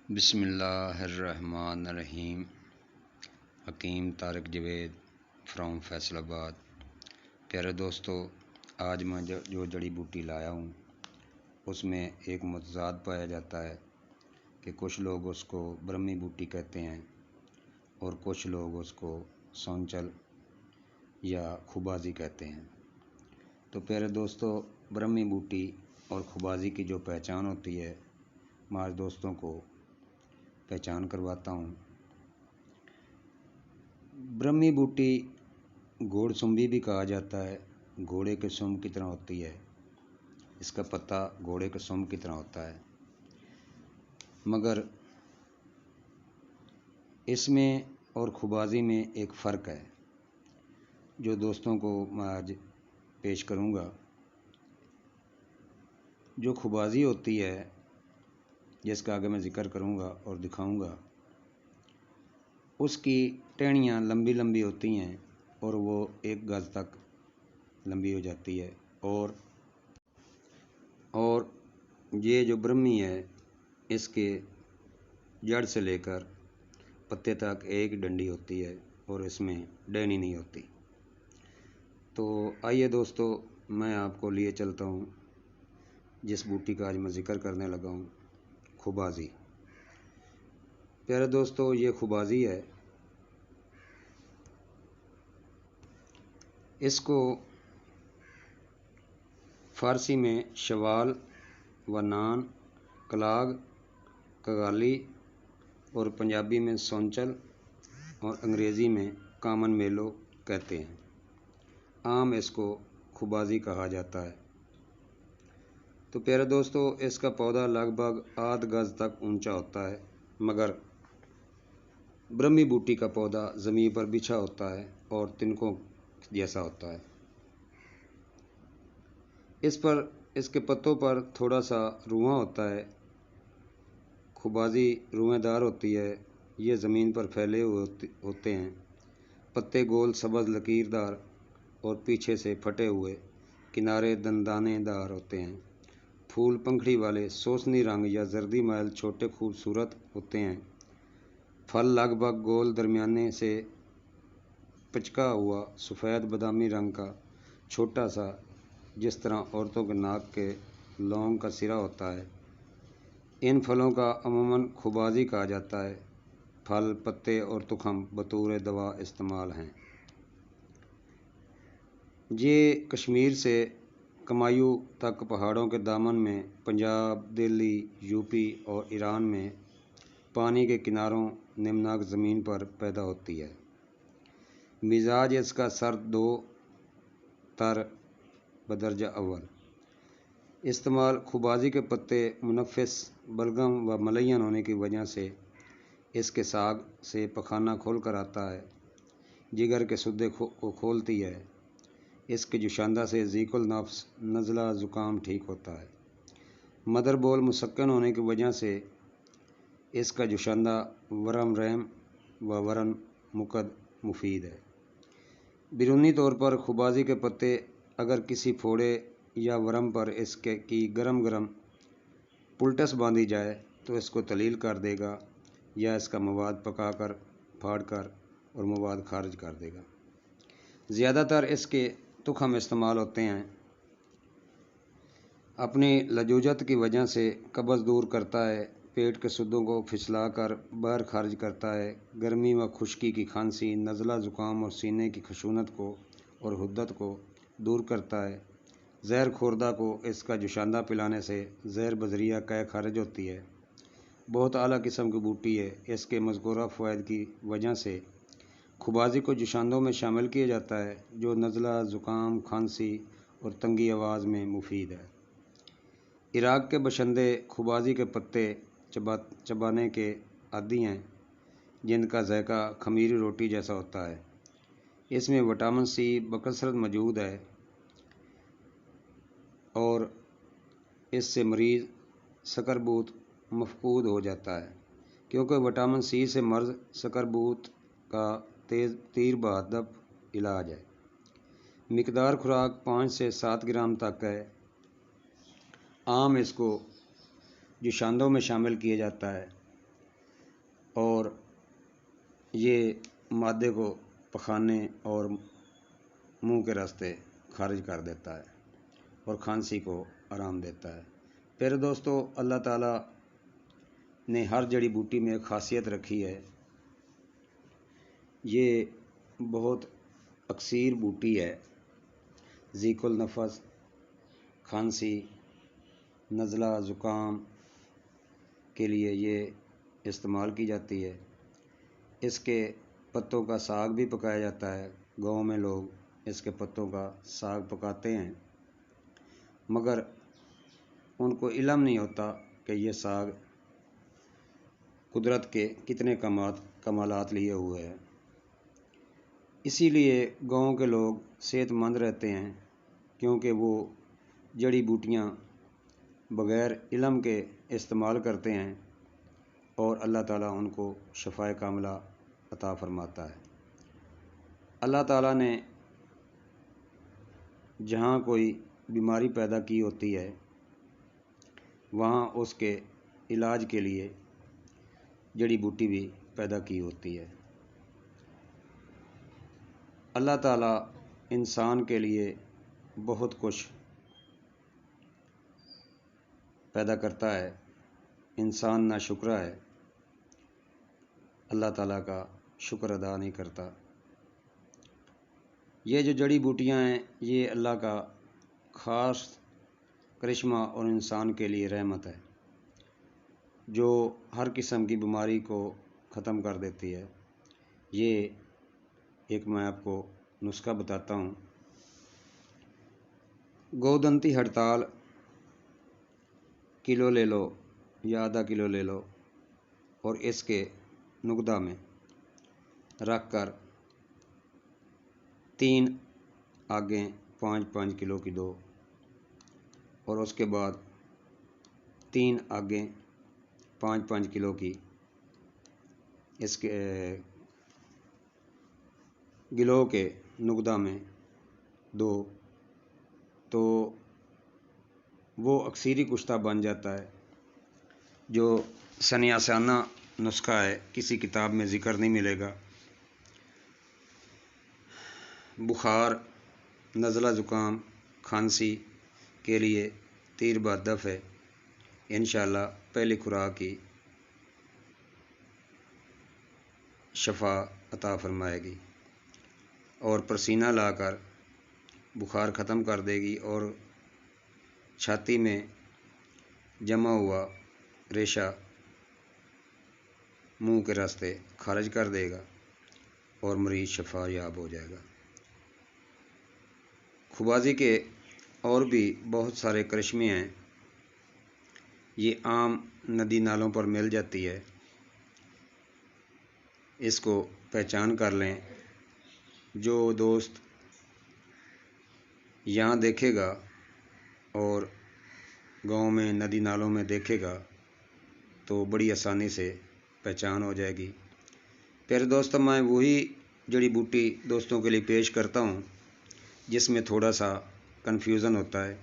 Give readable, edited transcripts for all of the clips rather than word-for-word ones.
बिस्मिल्लाहिर्रहमानिर्रहीम। हकीम तारिक जवेद फ्रॉम फैसलाबाद। प्यारे दोस्तों, आज मैं जो जड़ी बूटी लाया हूँ उसमें एक मुतज़ाद पाया जाता है कि कुछ लोग उसको ब्रह्मी बूटी कहते हैं और कुछ लोग उसको सौंचल या खुबाजी कहते हैं। तो प्यारे दोस्तों, ब्रह्मी बूटी और खुबाजी की जो पहचान होती है, मैं आज दोस्तों को पहचान करवाता हूँ। ब्रह्मी बूटी घोड़सुम्बी भी कहा जाता है। घोड़े के सुम्ब की तरह होती है, इसका पत्ता घोड़े के सुम्ब की तरह होता है, मगर इसमें और खुबाजी में एक फ़र्क है जो दोस्तों को मैं आज पेश करूँगा। जो खुबाजी होती है, जिसका आगे मैं ज़िक्र करूँगा और दिखाऊँगा, उसकी टहनियाँ लंबी लंबी होती हैं और वो 1 गज तक लंबी हो जाती है। और ये जो ब्रह्मी है, इसके जड़ से लेकर पत्ते तक एक डंडी होती है और इसमें डहनी नहीं होती। तो आइए दोस्तों, मैं आपको लिए चलता हूँ जिस बूटी का आज मैं ज़िक्र करने लगा हूँ, खुबाजी। प्यारे दोस्तों, ये खुबाजी है। इसको फ़ारसी में शवाल व नान, कलाग, कगाली और पंजाबी में सौंचल और अंग्रेज़ी में कामन मेलो कहते हैं। आम इसको खुबाजी कहा जाता है। तो प्यारे दोस्तों, इसका पौधा लगभग 8 गज तक ऊंचा होता है, मगर ब्रह्मी बूटी का पौधा ज़मीन पर बिछा होता है और तिनकों जैसा होता है। इसके पत्तों पर थोड़ा सा रुआं होता है। खुबाजी रुएदार होती है। ये ज़मीन पर फैले हुए होते हैं। पत्ते गोल सब्ज़ लकीरदार और पीछे से फटे हुए, किनारे दंदानेदार होते हैं। फूल पंखड़ी वाले सोसनी रंग या जर्दी मैल छोटे खूबसूरत होते हैं। फल लगभग गोल दरमियाने से पिचका हुआ सफ़ेद बादामी रंग का छोटा सा, जिस तरह औरतों के नाक के लौंग का सिरा होता है। इन फलों का अमूमन खुबाजी कहा जाता है। फल, पत्ते और तुखम बतौर दवा इस्तेमाल हैं। ये कश्मीर से कमायूं तक पहाड़ों के दामन में, पंजाब, दिल्ली, यूपी और ईरान में पानी के किनारों निम्नाक ज़मीन पर पैदा होती है। मिजाज इसका सर्द दो तर बदरजा अव्वल। इस्तेमाल खुबाजी के पत्ते मुनफ़िस, बलगम व मलयन होने की वजह से इसके साग से पखाना खोल कर आता है। जिगर के सुद्दे को खोलती है। इसके जुशांदा से ज़ीकुल नफ्स, नज़ला ज़ुकाम ठीक होता है। मदर बोल मुसक्कन होने की वजह से इसका जुशांदा वरम रहम व वरन मुकद मुफीद है। बिरूनी तौर पर खुबाजी के पत्ते अगर किसी फोड़े या वरम पर इसके की गरम पुलटस बांधी जाए तो इसको तलील कर देगा या इसका मवाद पकाकर फाड़ कर और मवाद खारिज कर देगा। ज़्यादातर इसके तुखम इस्तेमाल होते हैं। अपनी लजूजत की वजह से कब्ज़ दूर करता है। पेट के सुद्दों को फिसला कर बाहर खारिज करता है। गर्मी व खुश्की की खांसी, नज़ला ज़ुकाम और सीने की खशूनत को और हुद्दत को दूर करता है। ज़हर खोरदा को इसका जुशांदा पिलाने से ज़हर बजरिया कै खारिज होती है। बहुत आला किस्म की बूटी है। इसके मज़कूरा फ़वाइद की वजह से खुबाजी को जुशांदों में शामिल किया जाता है, जो नज़ला, ज़ुकाम, खांसी और तंगी आवाज़ में मुफीद है। इराक़ के बशिंदे खुबाजी के पत्ते चबाने के आदी हैं, जिनका ज़ायका खमीरी रोटी जैसा होता है। इसमें विटामिन सी बकसरत मौजूद है और इससे मरीज़ सकरबूत मफकूद हो जाता है, क्योंकि विटामिन सी से मर्ज़ सकरबूत का तीर बहादब इलाज है। मिकदार खुराक 5 से 7 ग्राम तक है। आम इसको जुशांदों में शामिल किया जाता है। اور یہ معدے کو پخانے اور منہ کے راستے خارج کر دیتا ہے اور کھانسی کو آرام دیتا ہے۔ پھر دوستو، اللہ تعالیٰ نے ہر جڑی بوٹی میں ایک خاصیت رکھی ہے۔ یہ بہت اکثیر بوٹی ہے، ضیق النفس، کھانسی، نزلہ، زکام کے لیے یہ استعمال کی جاتی ہے۔ اس کے پتوں کا ساگ بھی پکایا جاتا ہے۔ گاؤں میں لوگ اس کے پتوں کا ساگ پکاتے ہیں، مگر ان کو علم نہیں ہوتا کہ یہ ساگ قدرت کے کتنے کمالات لیے ہوئے ہیں۔ اسی لیے گاؤں کے لوگ صحت مند رہتے ہیں، کیونکہ وہ جڑی بوٹیاں بغیر علم کے استعمال کرتے ہیں اور اللہ تعالیٰ ان کو شفائے کاملہ عطا فرماتا ہے۔ اللہ تعالیٰ نے جہاں کوئی بیماری پیدا کی ہوتی ہے، وہاں اس کے علاج کے لیے جڑی بوٹی بھی پیدا کی ہوتی ہے۔ اللہ تعالیٰ انسان کے لیے بہت کچھ پیدا کرتا ہے، انسان ناشکرا ہے، اللہ تعالیٰ کا شکر ادا نہیں کرتا۔ یہ جو جڑی بوٹیاں ہیں، یہ اللہ کا خاص کرشمہ اور انسان کے لیے رحمت ہے، جو ہر قسم کی بیماری کو ختم کر دیتی ہے۔ یہ ایک میں آپ کو نسخہ بتاتا ہوں۔ گودنتی ہڑتال کلو لے لو یا آدھا کلو لے لو اور اس کے نقدہ میں رکھ کر 3 آگیں 5 کلو کی دو، اور اس کے بعد 3 آگیں 5 کلو کی اس کے گلو کے نقدہ میں دو، تو وہ اکثیری کشتہ بن جاتا ہے، جو سنیاسانہ نسخہ ہے، کسی کتاب میں ذکر نہیں ملے گا۔ بخار، نزلہ زکام، کھانسی کے لیے تیر بہدف ہے، انشاءاللہ پہلی خوراک کی شفا عطا فرمائے گی اور پسینہ لا کر بخار ختم کر دے گی اور چھاتی میں جمع ہوا ریشہ منہ کے راستے خارج کر دے گا اور مریض شفا یاب ہو جائے گا۔ خبازی کے اور بھی بہت سارے کرشمے ہیں، یہ عام ندی نالوں پر مل جاتی ہے، اس کو پہچان کر لیں۔ جو دوست یہاں دیکھے گا اور گاؤں میں ندی نالوں میں دیکھے گا تو بڑی آسانی سے پہچان ہو جائے گی۔ پھر دوستوں، میں وہی جڑی بوٹی دوستوں کے لیے پیش کرتا ہوں جس میں تھوڑا سا کنفیوژن ہوتا ہے۔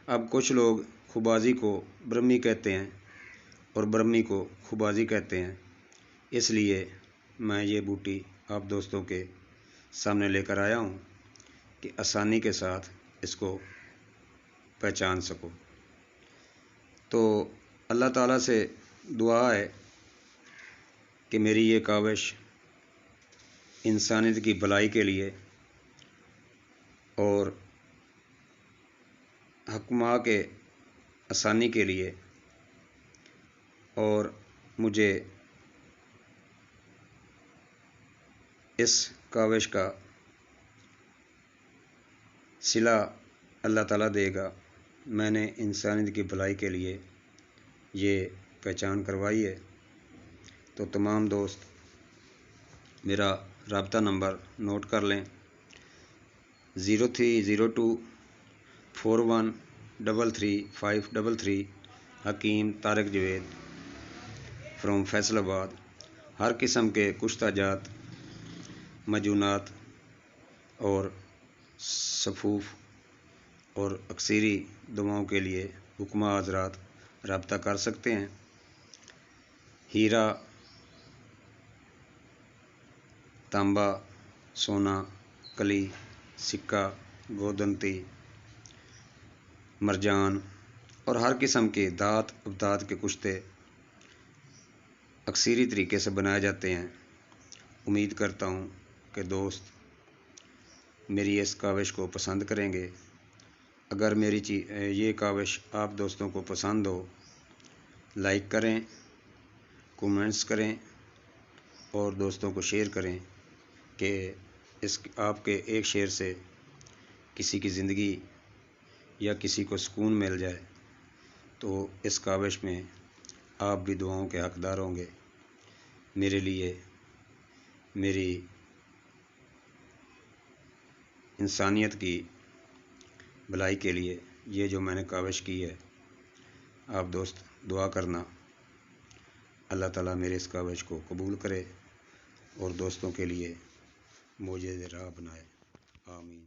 اب کچھ لوگ خبازی کو برہمی کہتے ہیں اور برہمی کو خبازی کہتے ہیں، اس لیے میں یہ بوٹی آپ دوستوں کے سامنے لے کر آیا ہوں کہ آسانی کے ساتھ اس کو پہچان سکو۔ تو اللہ تعالیٰ سے دعا ہے کہ میری یہ کاوش انسانیت کی بھلائی کے لیے اور حکماں کے آسانی کے لیے، اور مجھے اس کاوش کا صلہ اللہ تعالیٰ دے گا۔ میں نے انسانیت کی بھلائی کے لیے یہ پہچان کروائی ہے۔ تو تمام دوست میرا رابطہ نمبر نوٹ کر لیں: 030241333533 حکیم طارق جوید فرام فیصل آباد۔ ہر قسم کے کشتہ جات، معجونات اور صفوف اور اکثیری دواؤں کے لیے حکماں حضرات رابطہ کر سکتے ہیں۔ ہیرا तांबा, सोना, कली, सिक्का, गोदंती, मरजान और हर किस्म के धात अवधात के कुश्ते अक्सरी तरीके से बनाए जाते हैं। उम्मीद करता हूँ कि दोस्त मेरी इस काविश को पसंद करेंगे। अगर मेरी ये काविश आप दोस्तों को पसंद हो, लाइक करें, कमेंट्स करें और दोस्तों को शेयर करें कि इस आपके एक शेयर से किसी की ज़िंदगी या किसी को सुकून मिल जाए तो इस काविश में आप भी दुआओं के हकदार होंगे। मेरे लिए, मेरी इंसानियत की भलाई के लिए ये जो मैंने काविश की है, आप दोस्त दुआ करना अल्लाह ताला मेरे इस काविश को कबूल करे और दोस्तों के लिए मोजेज़े राह बनाए। आमीन।